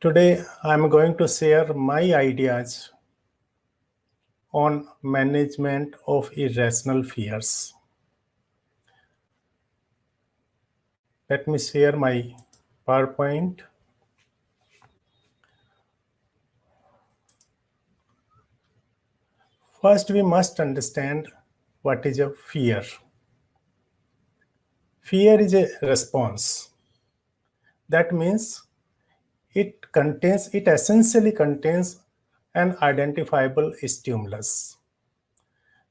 Today, I'm going to share my ideas on management of irrational fears. Let me share my PowerPoint. First, we must understand what is a fear. Fear is a response. That means it essentially contains an identifiable stimulus.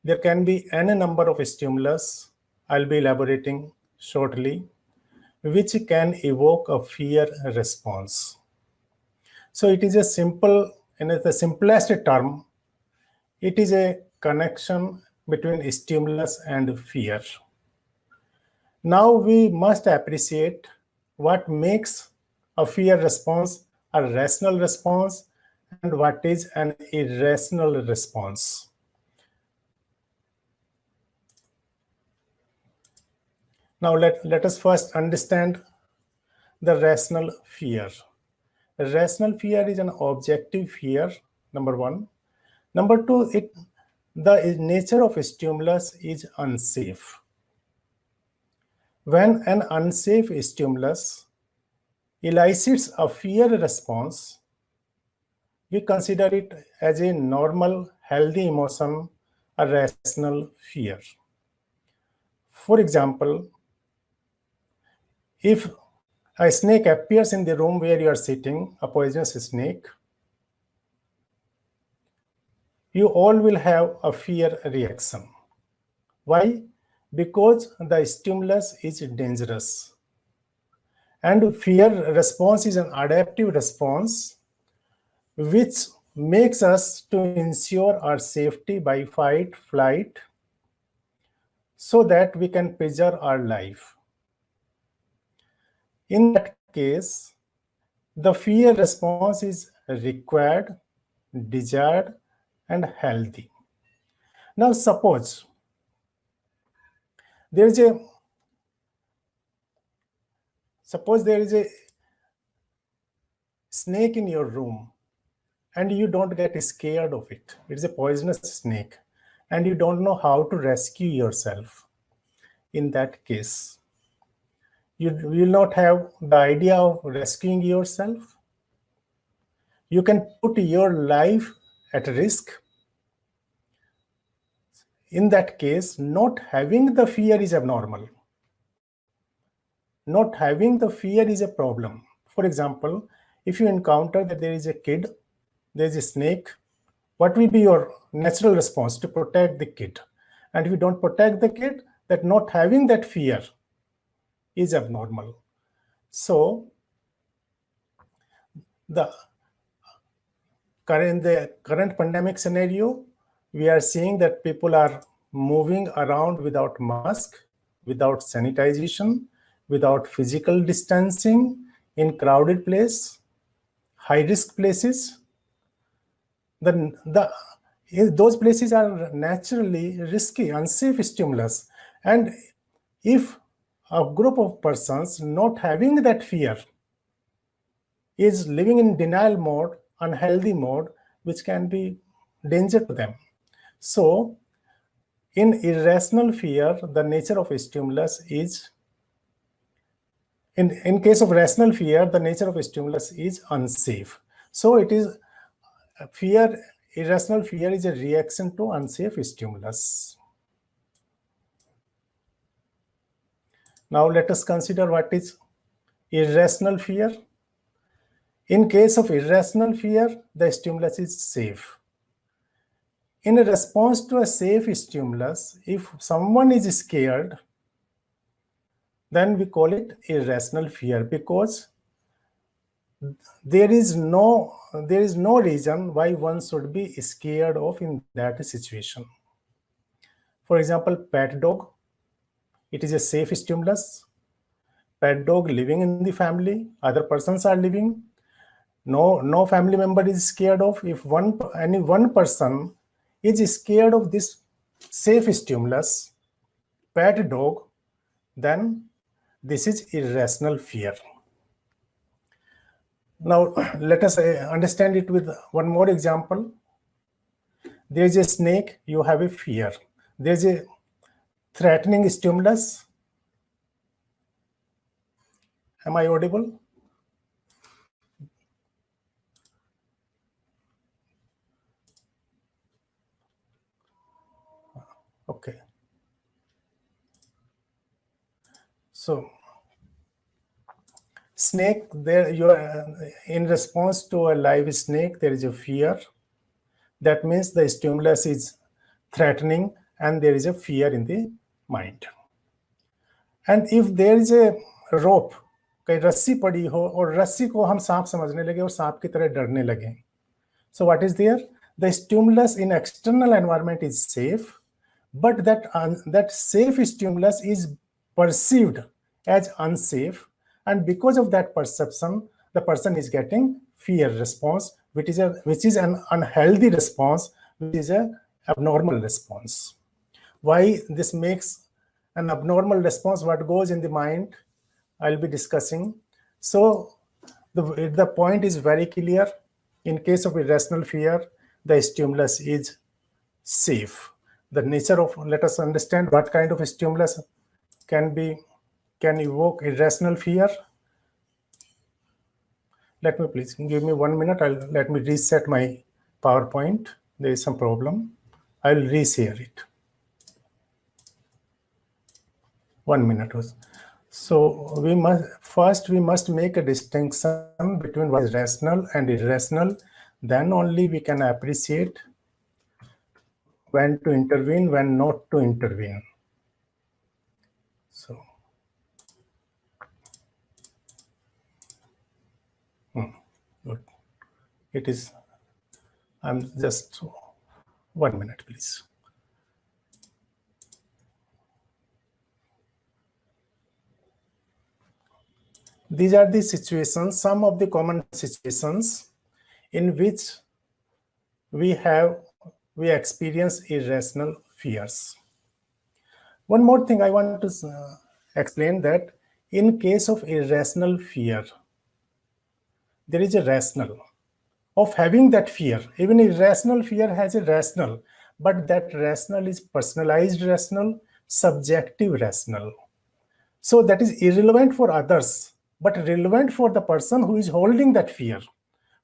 There can be any number of stimulus, I'll be elaborating shortly, which can evoke a fear response. So it is a simple, in the simplest term, it is a connection between stimulus and fear. Now we must appreciate what makes a fear response a rational response and what is an irrational response. Now let us first understand the rational fear. A rational fear is an objective fear, number one. Number two, the nature of stimulus is unsafe. When an unsafe stimulus elicits a fear response, we consider it as a normal, healthy emotion, a rational fear. For example, if a snake appears in the room where you are sitting, a poisonous snake, you all will have a fear reaction. Why? Because the stimulus is dangerous. And fear response is an adaptive response which makes us to ensure our safety by fight, flight, so that we can preserve our life. In that case, the fear response is required, desired, and healthy. Now suppose there is a snake in your room and you don't get scared of it. It is a poisonous snake and you don't know how to rescue yourself. In that case, you will not have the idea of rescuing yourself. You can put your life at risk. In that case, not having the fear is abnormal. Not having the fear is a problem. For example, if you encounter that there is a kid, there is a snake, what will be your natural response? To protect the kid. And if you don't protect the kid, that not having that fear is abnormal. So the current pandemic scenario, we are seeing that people are moving around without mask, without sanitization, without physical distancing, in crowded place, high-risk places. Those places are naturally risky, unsafe stimulus. And if a group of persons not having that fear is living in denial mode, unhealthy mode, which can be danger to them. So in irrational fear, the nature of a stimulus is, in case of rational fear, the nature of a stimulus is unsafe. So it is fear, irrational fear is a reaction to unsafe stimulus. Now let us consider what is irrational fear. In case of irrational fear, the stimulus is safe. In a response to a safe stimulus, if someone is scared, then we call it irrational fear, because there is no reason why one should be scared of in that situation. For example, pet dog, it is a safe stimulus. Pet dog living in the family, other persons are living. No family member is scared of. If any one person is scared of this safe stimulus, pet dog, then this is irrational fear. Now, let us understand it with one more example. There is a snake, you have a fear. There is a threatening stimulus. Am I audible? Okay. So, snake, there you are in response to a live snake, there is a fear. That means the stimulus is threatening and there is a fear in the mind. And if there is a rope, कहीं रस्सी पड़ी हो और रस्सी को हम सांप समझने लगे और सांप की तरह डरने लगे, so what is there? The stimulus in external environment is safe, but that safe stimulus is perceived as unsafe, and because of that perception, the person is getting fear response, which is an unhealthy response, which is an abnormal response. Why this makes an abnormal response? What goes in the mind? I'll be discussing. So the point is very clear. In case of irrational fear, the stimulus is safe. The nature of, let us understand what kind of stimulus can evoke irrational fear. Let me please give me 1 minute. Let me reset my PowerPoint. There is some problem. I'll reshare it. 1 minute. So we must make a distinction between what is rational and irrational. Then only we can appreciate when to intervene, when not to intervene. So, good. It is, I'm just 1 minute, please. These are the situations, some of the common situations in which we experience irrational fears. One more thing I want to explain, that in case of irrational fear, there is a rational of having that fear. Even irrational fear has a rational, but that rational is personalized rational, subjective rational. So that is irrelevant for others, but relevant for the person who is holding that fear.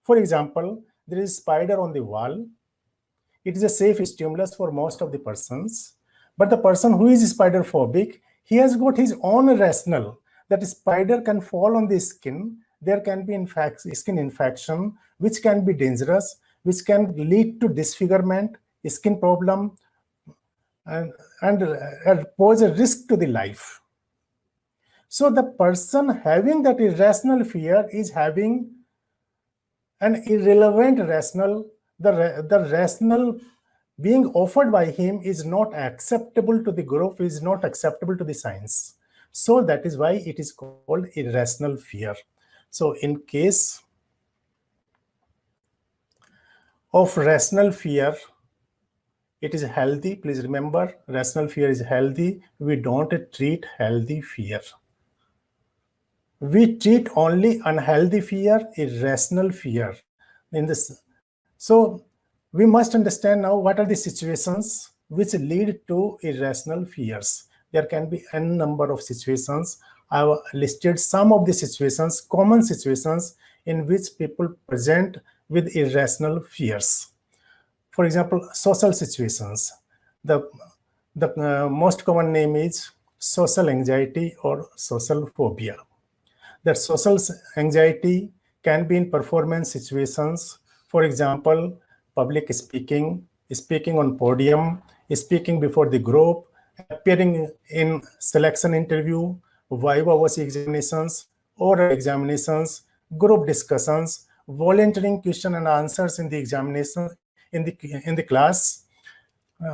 For example, there is a spider on the wall. It is a safe stimulus for most of the persons, but the person who is spider phobic, he has got his own rational that spider can fall on the skin. There can be skin infection, which can be dangerous, which can lead to disfigurement, skin problem, and pose a risk to the life. So the person having that irrational fear is having an irrelevant rational. The rational being offered by him is not acceptable to the group, is not acceptable to the science. So that is why it is called irrational fear. So in case of rational fear, it is healthy. Please remember, rational fear is healthy. We don't treat healthy fear. We treat only unhealthy fear, irrational fear. In this, so we must understand now what are the situations which lead to irrational fears. There can be n number of situations. I have listed some of the situations, common situations in which people present with irrational fears. For example, social situations. The most common name is social anxiety or social phobia. That social anxiety can be in performance situations. For example, public speaking, speaking on podium, speaking before the group, appearing in selection interview, viva voce examinations, oral examinations, group discussions, volunteering question and answers in the examination, in the class,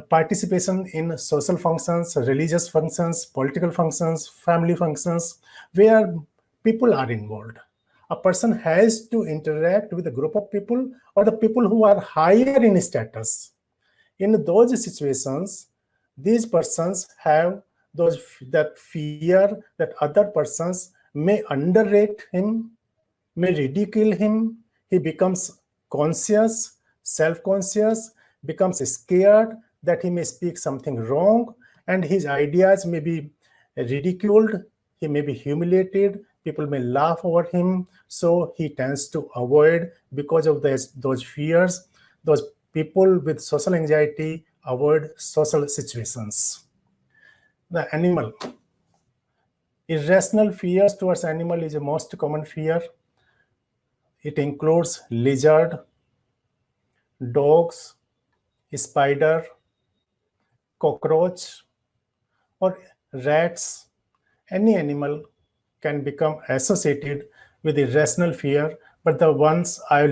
participation in social functions, religious functions, political functions, family functions, where people are involved. A person has to interact with a group of people or the people who are higher in status. In those situations, these persons have that fear that other persons may underrate him, may ridicule him. He becomes conscious, self-conscious, becomes scared that he may speak something wrong, and his ideas may be ridiculed. He may be humiliated. People may laugh over him. So he tends to avoid, because of those fears, those people with social anxiety avoid social situations. The animal. Irrational fears towards animal is a most common fear. It includes lizard, dogs, spider, cockroach, or rats. Any animal can become associated with irrational fear, but the ones I've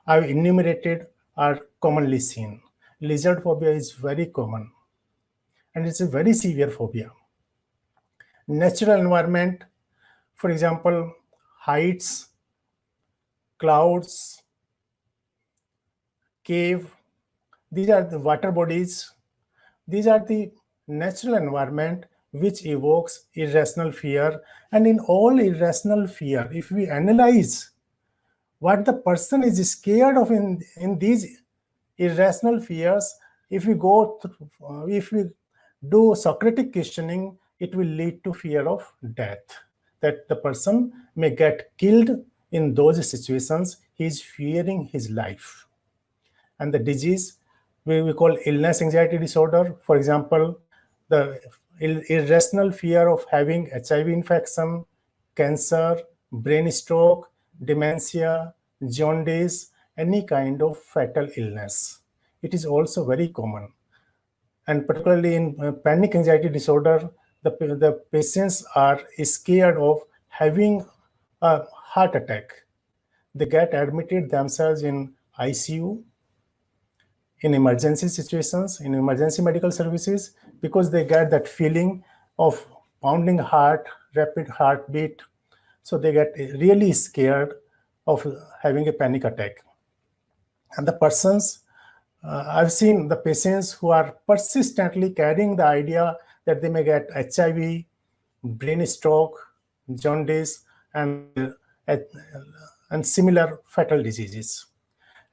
enumerated are commonly seen. Lizard phobia is very common, and it's a very severe phobia. Natural environment, for example, heights, clouds, cave, these are the water bodies. These are the natural environment which evokes irrational fear. And in all irrational fear, if we analyze what the person is scared of in these irrational fears, if we do Socratic questioning, it will lead to fear of death, that the person may get killed in those situations. He is fearing his life. And the disease we call illness anxiety disorder. For example, the irrational fear of having HIV infection, cancer, brain stroke, dementia, jaundice, any kind of fatal illness. It is also very common. And particularly in panic anxiety disorder, the patients are scared of having a heart attack. They get admitted themselves in ICU, in emergency situations, in emergency medical services, because they get that feeling of pounding heart, rapid heartbeat. So they get really scared of having a panic attack. And the persons, I've seen the patients who are persistently carrying the idea that they may get HIV, brain stroke, jaundice, and similar fatal diseases.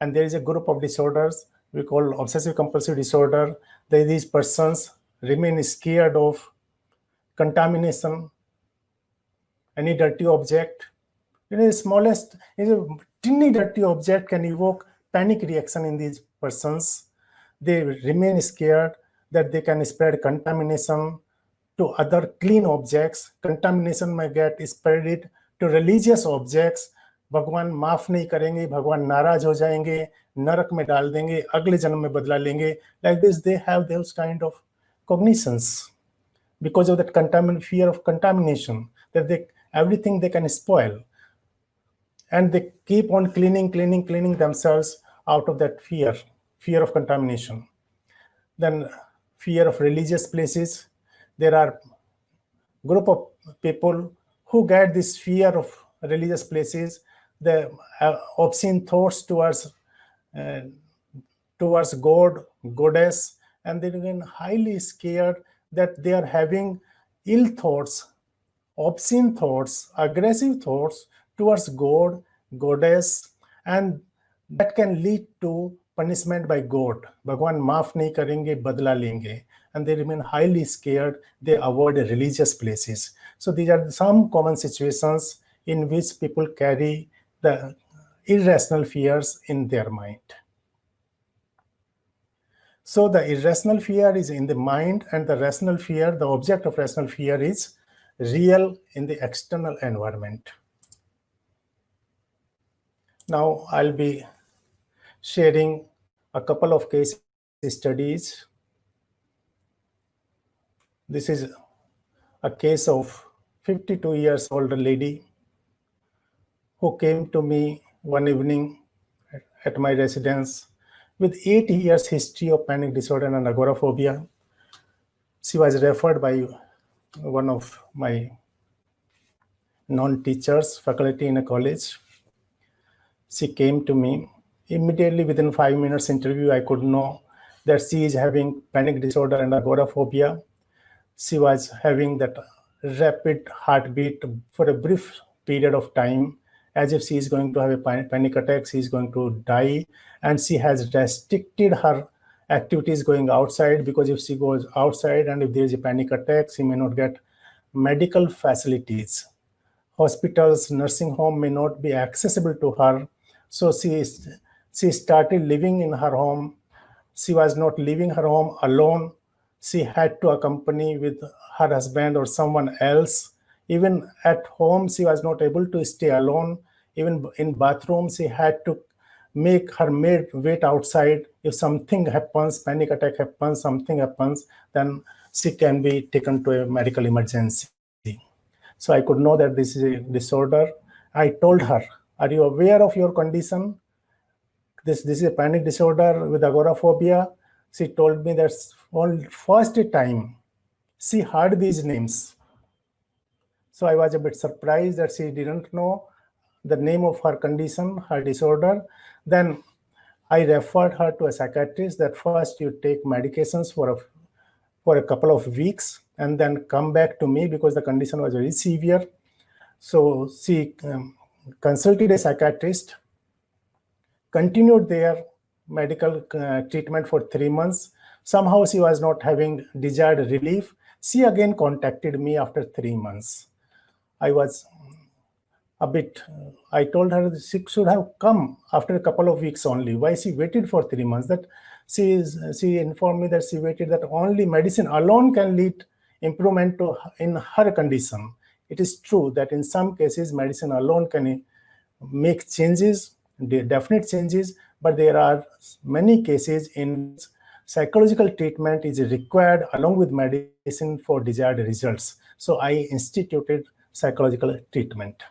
And there is a group of disorders we call obsessive compulsive disorder. These persons remain scared of contamination, any dirty object. A teeny dirty object can evoke panic reaction in these persons. They remain scared that they can spread contamination to other clean objects. Contamination may get spread to religious objects. भगवान माफ नहीं करेंगे, भगवान नाराज हो जाएंगे, नरक में डाल देंगे, अगले जन्म में बदला लेंगे. Like this, they have those kind of cognitions because of that fear of contamination, that everything they can spoil, and they keep on cleaning themselves out of that fear of contamination. Then fear of religious places. There are group of people who get this fear of religious places, the obscene thoughts towards God, goddess, and they remain highly scared that they are having ill thoughts, obscene thoughts, aggressive thoughts towards God, goddess, and that can lead to punishment by God. Bhagwan maaf nahi karenge, badla lenge. And they remain highly scared. They avoid religious places. So these are some common situations in which people carry the irrational fears in their mind. So the irrational fear is in the mind, and the rational fear, the object of rational fear, is real in the external environment. Now I'll be sharing a couple of case studies. This is a case of 52 years old lady who came to me one evening at my residence with 8 years history of panic disorder and agoraphobia. She was referred by one of my non-teachers, faculty in a college. She came to me. Immediately within 5 minutes interview, I could know that she is having panic disorder and agoraphobia. She was having that rapid heartbeat for a brief period of time, as if she is going to have a panic attack, she is going to die, and she has restricted her activities going outside, because if she goes outside and if there is a panic attack, she may not get medical facilities. Hospitals, nursing home may not be accessible to her. So she started living in her home. She was not leaving her home alone. She had to accompany with her husband or someone else. Even at home, she was not able to stay alone. Even in bathroom, she had to make her maid wait outside. If something happens, panic attack happens, something happens, then she can be taken to a medical emergency. So I could know that this is a disorder. I told her, are you aware of your condition? This is a panic disorder with agoraphobia. She told me that on first time she heard these names. So I was a bit surprised that she didn't know the name of her condition, her disorder. Then I referred her to a psychiatrist that first you take medications for a couple of weeks and then come back to me, because the condition was very severe. So she consulted a psychiatrist, continued their medical treatment for 3 months. Somehow she was not having desired relief. She again contacted me after 3 months. I was a bit, I told her she should have come after a couple of weeks only. Why she waited for 3 months? That she informed me that she waited that only medicine alone can lead improvement in her condition. It is true that in some cases medicine alone can make changes, definite changes, but there are many cases in psychological treatment is required along with medicine for desired results. So I instituted psychological treatment.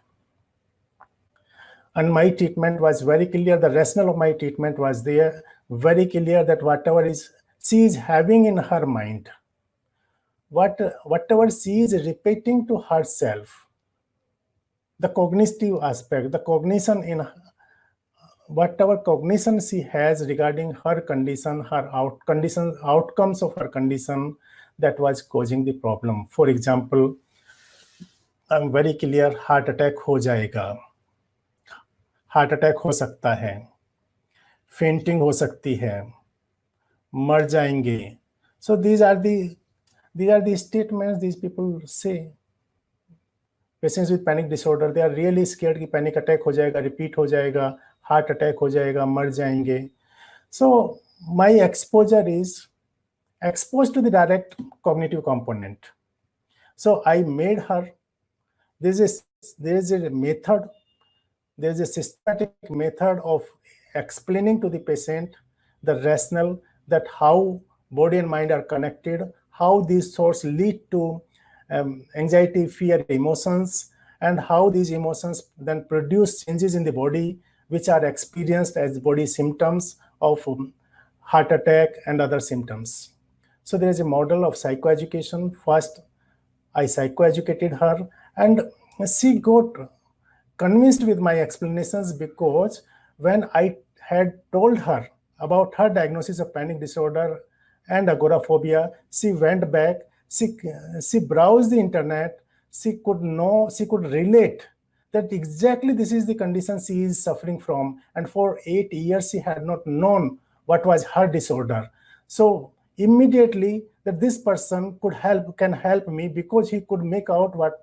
And my treatment was very clear. The rationale of my treatment was there, very clear, that whatever she is having in her mind, whatever she is repeating to herself, the cognitive aspect, the cognition in whatever cognition she has regarding her condition, her outcomes of her condition, that was causing the problem. For example, I'm very clear, heart attack हो जाएगा, heart attack हो सकता है, fainting हो सकती है, मर जाएंगे. So these are the statements these people say. Patients with panic disorder, they are really scared कि panic attack हो जाएगा, repeat हो जाएगा, heart attack हो जाएगा, मर जाएंगे. So my exposure is exposed to the direct cognitive component. So I made her, there is a method, there is a systematic method of explaining to the patient the rationale, that how body and mind are connected, how these thoughts lead to anxiety, fear, emotions, and how these emotions then produce changes in the body, which are experienced as body symptoms of heart attack and other symptoms. So there is a model of psychoeducation. First, I psychoeducated her, and she got convinced with my explanations, because when I had told her about her diagnosis of panic disorder and agoraphobia, she went back, she browsed the internet, she could relate that exactly this is the condition she is suffering from, and for 8 years she had not known what was her disorder. So immediately that this person can help me, because he could make out what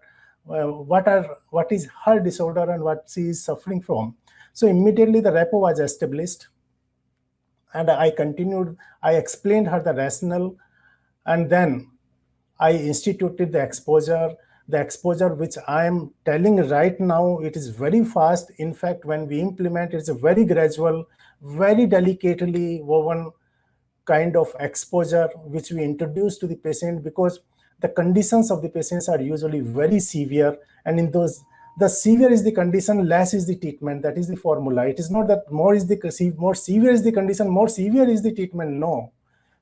is her disorder and what she is suffering from. So immediately the rapport was established, and I explained her the rationale, and then I instituted the exposure which I am telling right now. It is very fast. In fact, when we implement, it's a very gradual, very delicately woven kind of exposure which we introduce to the patient, because the conditions of the patients are usually very severe, and in those, the severe is the condition, less is the treatment. That is the formula. It is not that more severe is the condition, more severe is the treatment. No.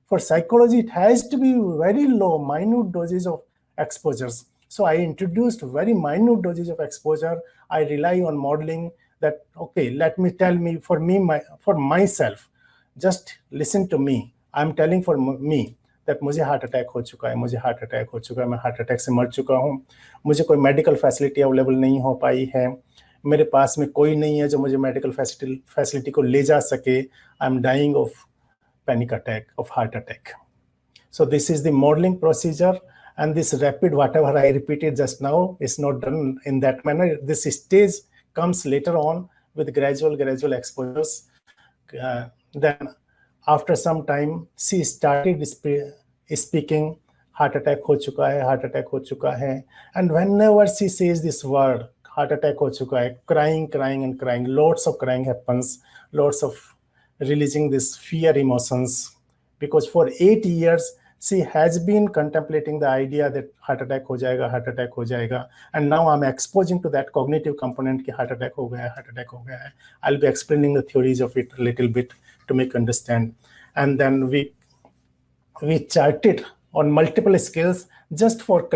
For psychology, it has to be very low, minute doses of exposures. So I introduced very minute doses of exposure. I rely on modeling that, okay, for myself, just listen to me. I'm telling for me that मुझे heart attack हो चुका है, मैं heart attack से मर चुका हूँ, मुझे कोई मेडिकल फैसिलिटी अवेलेबल नहीं हो पाई है, मेरे पास में कोई नहीं है जो मुझे मेडिकल फैसिलिटी को ले जा सके, I am dying of panic attack, of heart attack. So this is the modeling procedure, and this rapid, whatever I repeated just now, is not done in that manner. This stage comes later on with gradual exposures. Then after some time, she started speaking, heart attack ho chuka hai, heart attack ho chuka hai. And whenever she says this word, heart attack ho chuka hai, crying, lots of crying happens, lots of releasing this fear emotions. Because for 8 years, she has been contemplating the idea that heart attack ho jayega. And now I'm exposing to that cognitive component ki heart attack ho gaya hai. I'll be explaining the theories of it a little bit to make understand. And then we charted on multiple scales just for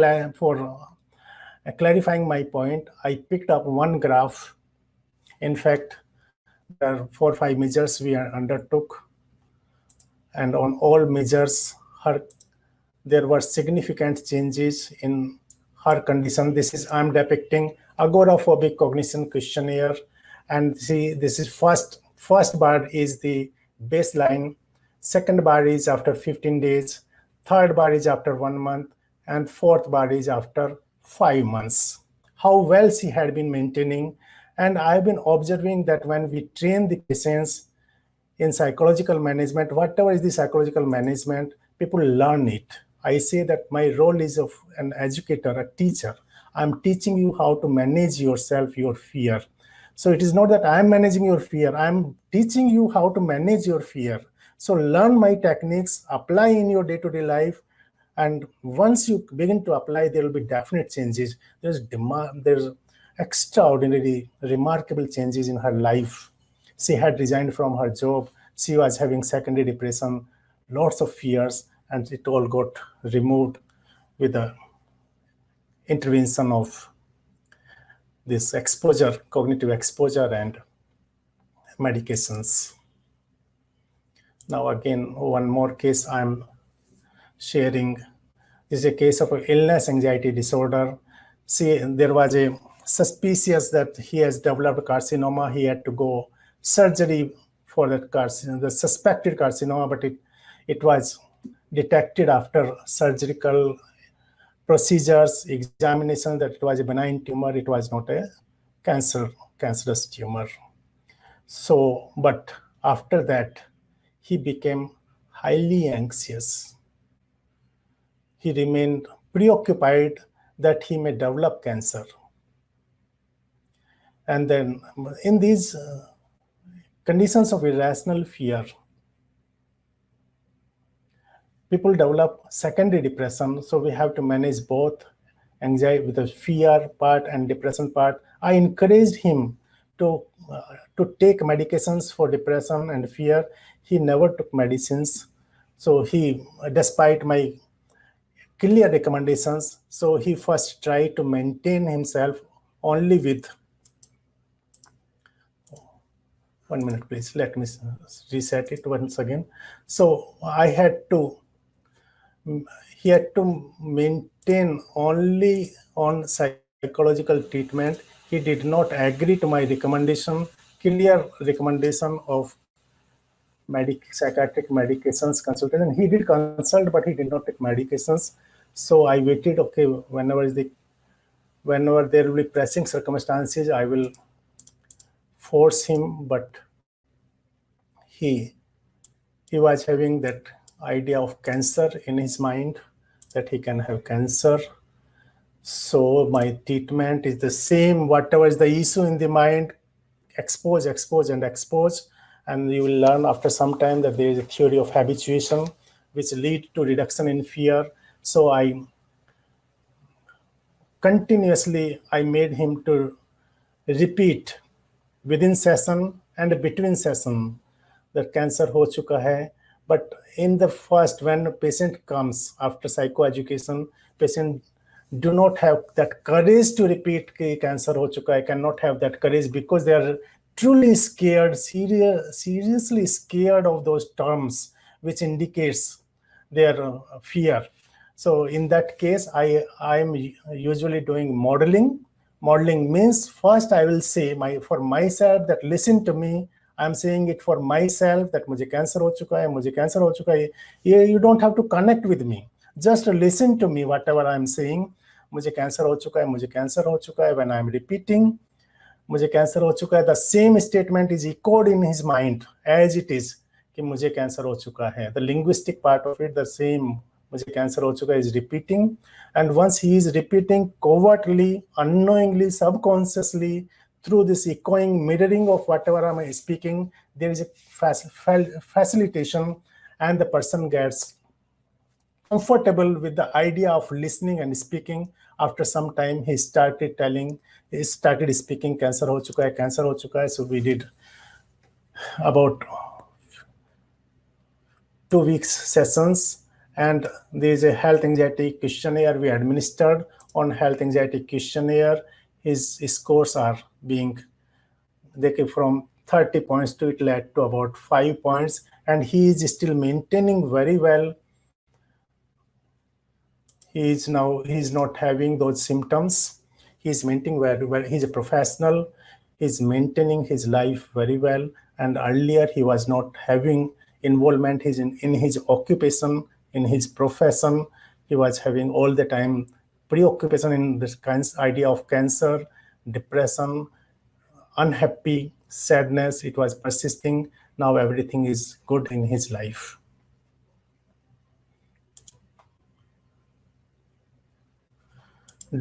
clarifying my point. I picked up one graph. In fact, there are 4 or 5 measures we undertook. And on all measures, there were significant changes in her condition. I'm depicting agoraphobic cognition questionnaire. And see, this is first bar is the baseline. Second bar is after 15 days. Third bar is after 1 month. And fourth bar is after 5 months. How well she had been maintaining. And I've been observing that when we train the patients in psychological management, whatever is the psychological management, people learn it. I say that my role is of an educator, a teacher. I'm teaching you how to manage yourself, your fear. So it is not that I'm managing your fear, I'm teaching you how to manage your fear. So learn my techniques, apply in your day-to-day life, and once you begin to apply, there will be definite changes. There's extraordinary, remarkable changes in her life. She had resigned from her job. She was having secondary depression, lots of fears, and it all got removed with the intervention of this exposure, cognitive exposure and medications. Now again, one more case I'm sharing. This is a case of an illness anxiety disorder. See, there was a suspicious that he has developed carcinoma. He had to go surgery for that carcinoma, the suspected carcinoma, but it was detected after surgical procedures, examination, that it was a benign tumor. It was not a cancerous tumor. So, but after that, he became highly anxious. He remained preoccupied that he may develop cancer. And then in these conditions of irrational fear, people develop secondary depression. So we have to manage both anxiety with the fear part and depression part. I encouraged him to take medications for depression and fear. He never took medicines. So he, despite my clear recommendations, so he first tried to maintain himself only with, 1 minute please, let me reset it once again. So he had to maintain only on psychological treatment. He did not agree to my recommendation, clear recommendation of psychiatric medications consultation. He did consult, but he did not take medications. So I waited, okay, whenever there will be pressing circumstances, I will force him, but he was having that idea of cancer in his mind, that he can have cancer. So my treatment is the same, whatever is the issue in the mind, expose, and you will learn after some time that there is a theory of habituation which lead to reduction in fear. So I made him to repeat within session and between session that cancer ho chuka hai. But in the first, when a patient comes after psychoeducation, patient do not have that courage to repeat ki cancer ho chuka hai, cannot have that courage because they are truly scared, seriously scared of those terms, which indicates their fear. So in that case, I am usually doing modeling Modeling means first I will say for myself that listen to me. I'm saying it for myself that मुझे cancer हो चुका है, मुझे cancer हो चुका है. You don't have to connect with me. Just listen to me whatever I'm saying. मुझे cancer हो चुका है, मुझे कैंसर हो चुका है. When I'm repeating, मुझे कैंसर हो चुका है, the same statement is echoed in his mind as it is कि मुझे कैंसर हो चुका है. The linguistic part of it, the same मुझे कैंसर हो चुका है is repeating. And once he is repeating covertly, unknowingly, subconsciously, through this echoing, mirroring of whatever I'm speaking, there is a facilitation, and the person gets comfortable with the idea of listening and speaking. After some time, he started speaking, cancer ho chuka hai, cancer ho chuka hai. So we did about 2 weeks sessions, and there is a health anxiety questionnaire we administered. On health anxiety questionnaire, his scores are being, they came from 30 points to it led to about 5 points, and he is still maintaining very well. He's not having those symptoms. He's maintaining very well. He's a professional. He's maintaining his life very well. And earlier he was not having involvement in his occupation, in his profession. He was having all the time preoccupation in this idea of cancer, depression, unhappy, sadness. It was persisting. Now everything is good in his life.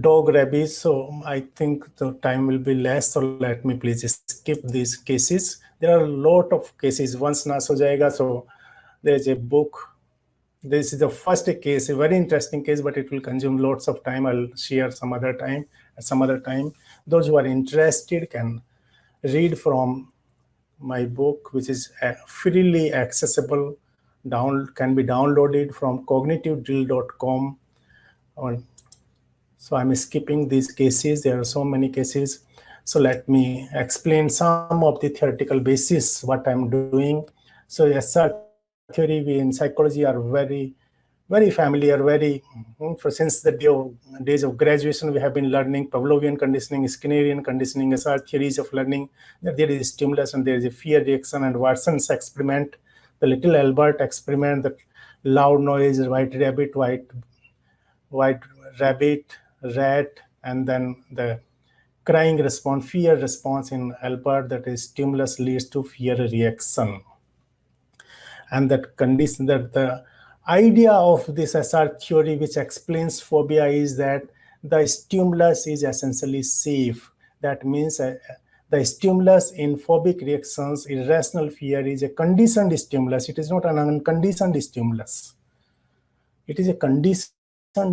Dog rabies, so I think the time will be less, so let me please skip these cases. There are a lot of cases. Once nas ho jayega, so there's a book. This is the first case, a very interesting case, but it will consume lots of time. I'll share some other time. Those who are interested can read from my book, which is freely accessible, can be downloaded from cognitivedrill.com. So I'm skipping these cases. There are so many cases. So let me explain some of the theoretical basis, what I'm doing. So SR theory, we in psychology are very, very familiar, since the days of graduation, we have been learning Pavlovian conditioning, Skinnerian conditioning, SR theories of learning, that there is stimulus and there is a fear reaction, and Watson's experiment, the little Albert experiment, that loud noise, white rabbit, rat, and then the crying response, fear response in Albert, that is stimulus leads to fear reaction. And that condition, that the idea of this SR theory, which explains phobia, is that the stimulus is essentially safe. That means the stimulus in phobic reactions, irrational fear, is a conditioned stimulus. It is not an unconditioned stimulus. It is a conditioned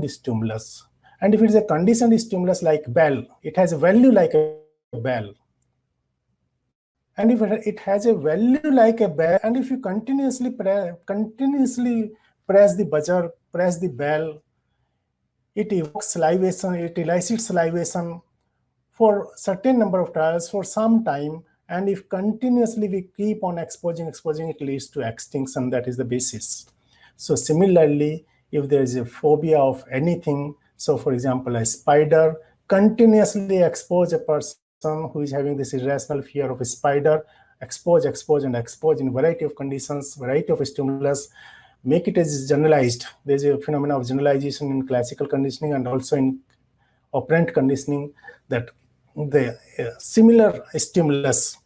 stimulus. And if it is a conditioned stimulus like bell, it has a value like a bell. And if it has a value like a bell, and if you continuously press the buzzer, press the bell, it evokes salivation, it elicits salivation for certain number of trials for some time. And if continuously we keep on exposing, it leads to extinction. That is the basis. So similarly, if there is a phobia of anything, so for example, a spider, continuously expose a person who is having this irrational fear of a spider, expose in variety of conditions, variety of stimulus, make it as generalized. There's a phenomenon of generalization in classical conditioning and also in operant conditioning, that the similar stimulus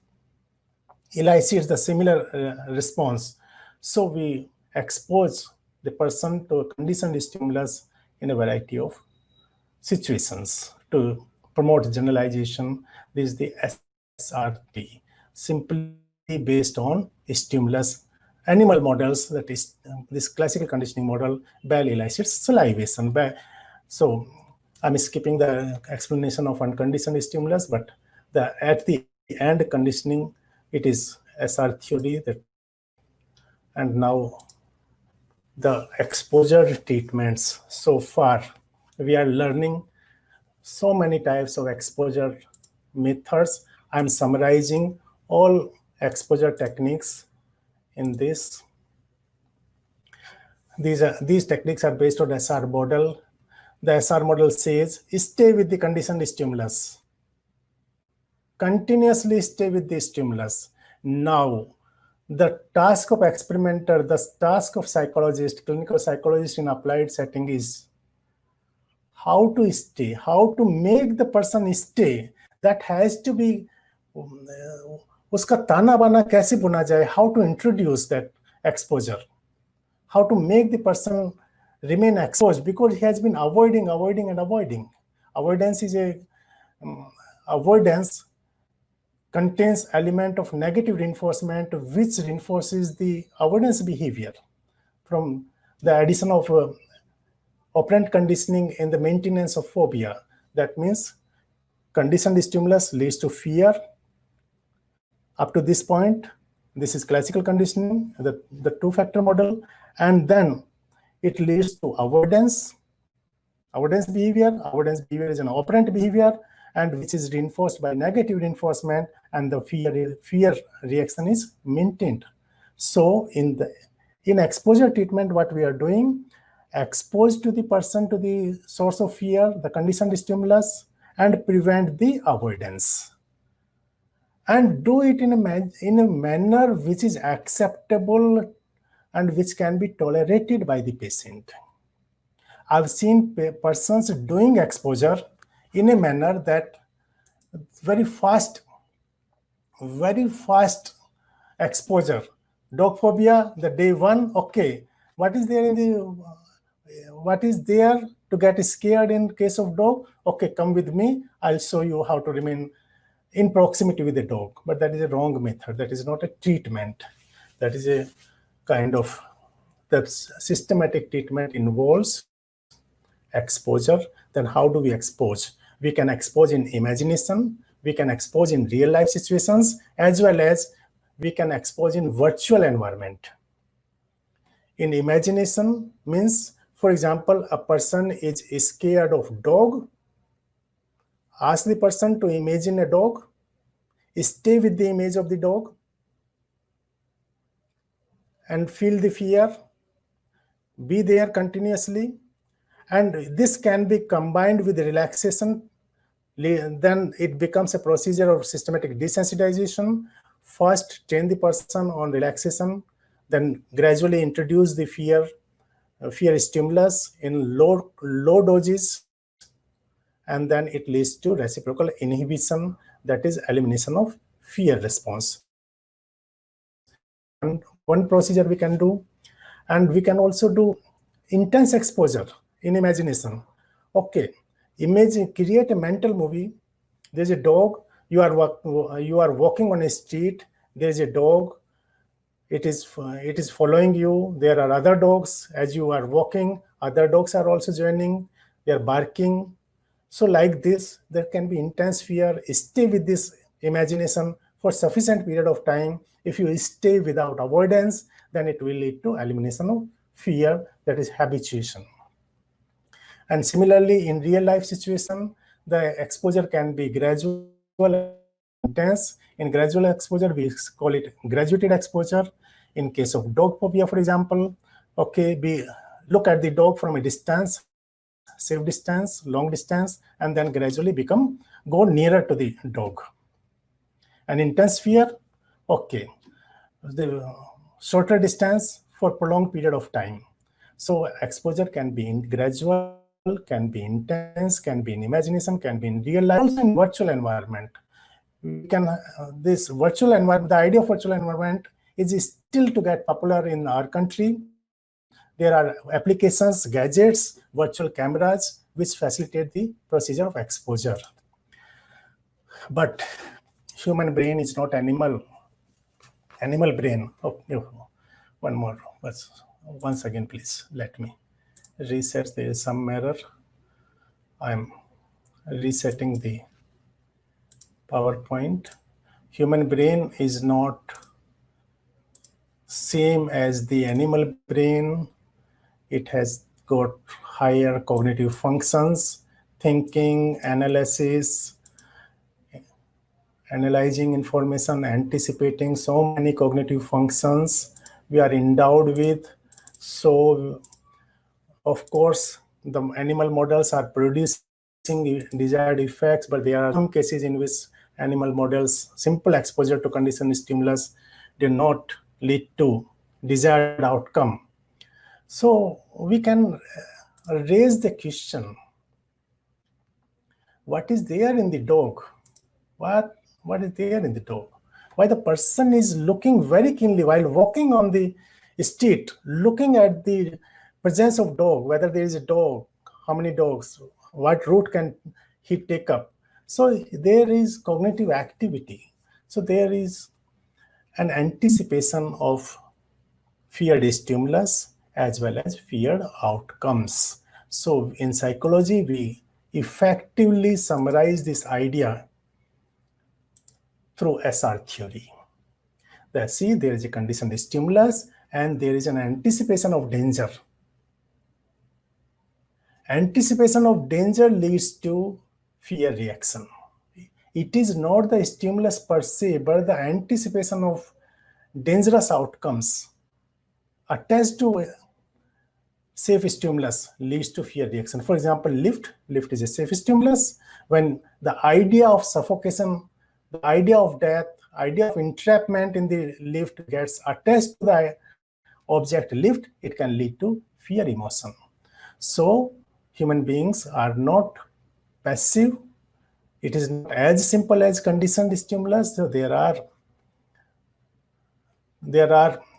elicits the similar response. So we expose the person to a conditioned stimulus in a variety of situations to promote generalization. This is the SRT, simply based on stimulus. Animal models, that is this classical conditioning model, bell elicits salivation. So I'm skipping the explanation of unconditioned stimulus, but at the end conditioning, it is SR theory. And now the exposure treatments. So far, we are learning so many types of exposure methods. I'm summarizing all exposure techniques in this. These techniques are based on SR model. The SR model says, stay with the conditioned stimulus. continuously stay with the stimulus. Now, the task of experimenter, the task of psychologist, clinical psychologist in applied setting is how to stay, how to make the person stay. That has to be, uska tana bana kaise buna jaye, how to introduce that exposure, how to make the person remain exposed, because he has been avoiding. Avoidance is avoidance contains element of negative reinforcement, which reinforces the avoidance behavior from the addition of operant conditioning in the maintenance of phobia. That means conditioned stimulus leads to fear. Up to this point, this is classical conditioning, the two-factor model, and then it leads to avoidance behavior. Avoidance behavior is an operant behavior, and which is reinforced by negative reinforcement, and the fear reaction is maintained. So in exposure treatment, what we are doing, expose to the person to the source of fear, the conditioned stimulus, and prevent the avoidance, and do it in a manner which is acceptable and which can be tolerated by the patient. I've seen persons doing exposure in a manner that very fast exposure. Dog phobia, the day one, okay. What is there to get scared in case of dog? Okay, come with me. I'll show you how to remain in proximity with the dog. But that is a wrong method. That is not a treatment. That is a kind of, that systematic treatment involves exposure. Then how do we expose? We can expose in imagination, we can expose in real life situations, as well as we can expose in virtual environment. In imagination means, for example, a person is scared of dog. Ask the person to imagine a dog, stay with the image of the dog, and feel the fear, be there continuously. And this can be combined with relaxation. Then it becomes a procedure of systematic desensitization. First, train the person on relaxation, then gradually introduce the fear stimulus in low doses, and then it leads to reciprocal inhibition, that is elimination of fear response. And one procedure we can do, and we can also do intense exposure in imagination. Okay, imagine, create a mental movie. There's a dog, you are walking on a street, there's a dog, it is following you. There are other dogs. As you are walking, other dogs are also joining, they are barking. So like this, there can be intense fear. Stay with this imagination for sufficient period of time. If you stay without avoidance, then it will lead to elimination of fear, that is habituation. And similarly, in real life situation, the exposure can be gradual and intense. In gradual exposure, we call it graduated exposure. In case of dog phobia, for example, okay, we look at the dog from a distance, safe distance, long distance, and then gradually go nearer to the dog. And intense fear, okay, the shorter distance for prolonged period of time. So exposure can be in gradual, can be intense, can be in imagination, can be in real life, also in virtual environment. We can this virtual environment, the idea of virtual environment is still to get popular in our country. There are applications, gadgets, virtual cameras, which facilitate the procedure of exposure. But human brain is not animal brain. Okay, one more. Once again, please let me reset. There is some error. I'm resetting the PowerPoint. Human brain is not same as the animal brain. It has got higher cognitive functions, thinking, analysis, analyzing information, anticipating, so many cognitive functions we are endowed with. So of course, the animal models are producing desired effects, but there are some cases in which animal models, simple exposure to conditioned stimulus did not lead to desired outcome. So we can raise the question, what is there in the dog? What is there in the dog? Why the person is looking very keenly while walking on the street, looking at the presence of dog, whether there is a dog, how many dogs, what route can he take up. So there is cognitive activity. So there is an anticipation of feared stimulus as well as feared outcomes. So in psychology, we effectively summarize this idea through SR theory. See, there is a conditioned stimulus and there is an anticipation of danger. Anticipation of danger leads to fear reaction. It is not the stimulus per se, but the anticipation of dangerous outcomes attached to safe stimulus leads to fear reaction. For example, lift is a safe stimulus. When the idea of suffocation, the idea of death, idea of entrapment in the lift gets attached to the object lift, it can lead to fear emotion. So human beings are not passive. It is not as simple as conditioned stimulus. So there are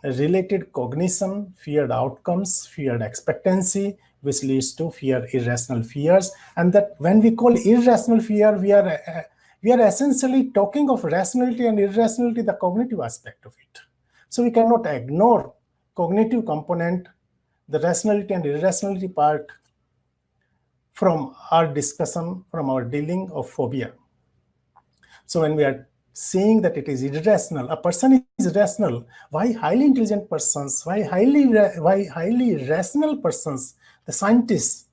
related cognition, feared outcomes, feared expectancy, which leads to fear, irrational fears. And that when we call irrational fear, we are essentially talking of rationality and irrationality, the cognitive aspect of it. So we cannot ignore cognitive component, the rationality and irrationality part from our discussion, from our dealing of phobia. So when we are saying that it is irrational, a person is rational, why highly intelligent persons, why highly rational persons, the scientists,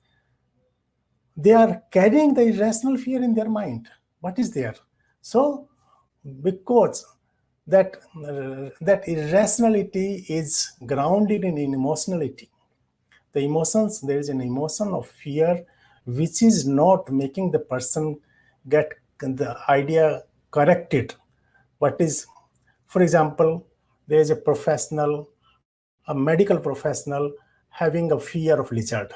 they are carrying the irrational fear in their mind. What is there? So because that irrationality is grounded in emotionality. The emotions, there is an emotion of fear which is not making the person get the idea corrected. What is, for example, there is a professional, a medical professional having a fear of lizard.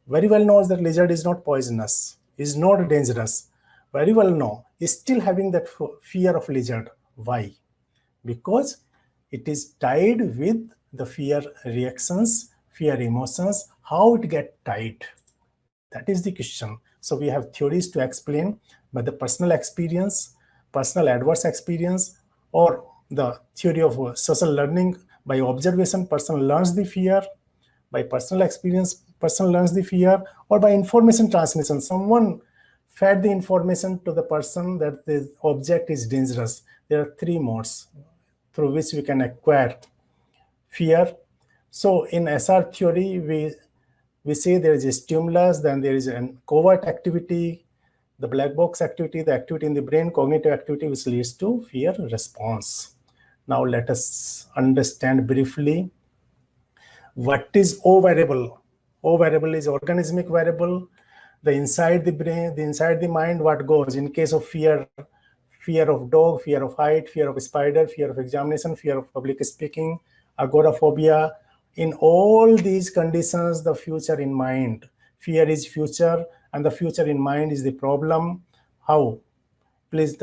Very well knows that lizard is not poisonous, is not dangerous. Very well know, is still having that fear of lizard. Why? Because it is tied with the fear reactions, fear emotions, how it get tied. That is the question. So we have theories to explain, but the personal experience, personal adverse experience, or the theory of social learning, by observation, person learns the fear, by personal experience, person learns the fear, or by information transmission. Someone fed the information to the person that the object is dangerous. There are three modes through which we can acquire fear. So in SR theory, we say there is a stimulus, then there is a covert activity, the black box activity, the activity in the brain, cognitive activity, which leads to fear response. Now let us understand briefly what is O variable. O variable is organismic variable. The inside the brain, the inside the mind, what goes in case of fear of dog, fear of height, fear of spider, fear of examination, fear of public speaking, agoraphobia. In all these conditions, the future in mind. Fear is future and the future in mind is the problem. How? Please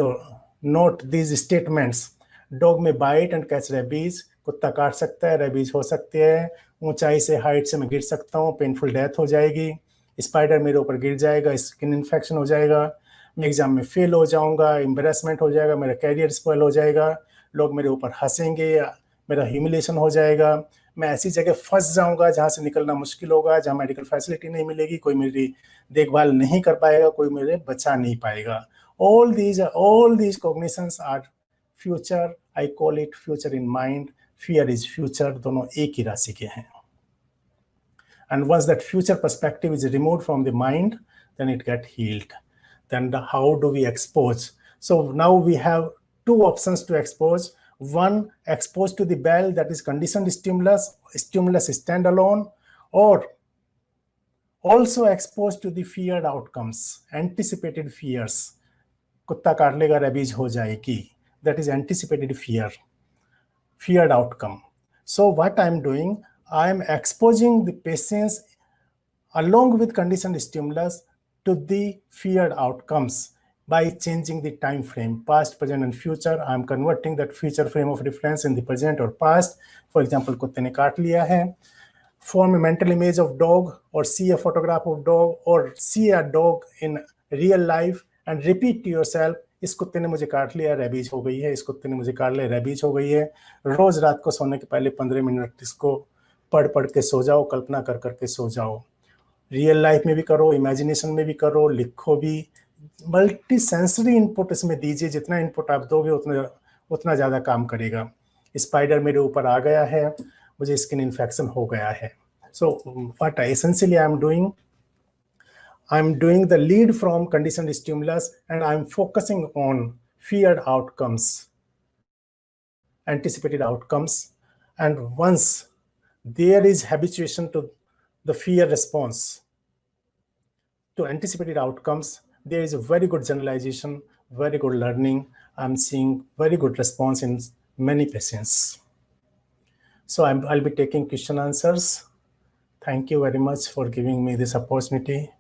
note these statements. Dog may bite and catch rabies. कुत्ता काट सकता है, rabies हो सकते हैं. ऊंचाई से, height से मैं गिर सकता हूँ, पेनफुल डेथ हो जाएगी. स्पाइडर मेरे ऊपर गिर जाएगा, स्किन इन्फेक्शन हो जाएगा. मैं एग्जाम में फेल हो जाऊंगा, एम्बेरसमेंट हो जाएगा, मेरा कैरियर स्पॉइल हो जाएगा, लोग मेरे ऊपर हंसेंगे, मेरा ह्यूमिलेशन हो जाएगा, मैं ऐसी जगह फंस जाऊंगा जहां से निकलना मुश्किल होगा, जहां मेडिकल फैसिलिटी नहीं मिलेगी, कोई मेरी देखभाल नहीं कर पाएगा, कोई मेरे बचा नहीं पाएगा. All these cognitions are future. I call it future in mind. Fear is future. दोनों एक ही राशि के हैं. And once that future perspective is removed from the mind, then it gets healed. Then how do we expose? So now we have two options to expose. One, expose to the bell, that is conditioned stimulus standalone, or also exposed to the feared outcomes, anticipated fears, कुत्ता काट लेगा, rabies हो जाएगी. That is anticipated fear, feared outcome. So what I'm doing, I'm exposing the patients along with conditioned stimulus to the feared outcomes by changing the time frame, past, present, and future. I'm converting that future frame of reference in the present or past. For example, कुत्ते ने काट लिया है. Form a mental image of dog or see a photograph of dog or see a dog in real life and repeat to yourself, इस कुत्ते ने मुझे काट लिया, रेबीज हो गई है, इस कुत्ते ने मुझे काट लिया, रेबीज हो गई है. रोज रात को सोने के पहले 15 मिनट इसको पढ़ के सो जाओ, कल्पना कर करके सो जाओ. रियल लाइफ में भी करो, इमेजिनेशन में भी करो, लिखो भी. मल्टी सेंसरी इनपुट इसमें दीजिए. जितना इनपुट आप दोगे उतना ज़्यादा काम करेगा. स्पाइडर मेरे ऊपर आ गया है, मुझे स्किन इन्फेक्शन हो गया है. So what essentially I'm doing the lead from conditioned stimulus and I'm focusing on feared outcomes, anticipated outcomes. And once there is habituation to the fear response to anticipated outcomes, there is a very good generalization, very good learning. I'm seeing very good response in many patients. So I'll be taking question answers. Thank you very much for giving me this opportunity.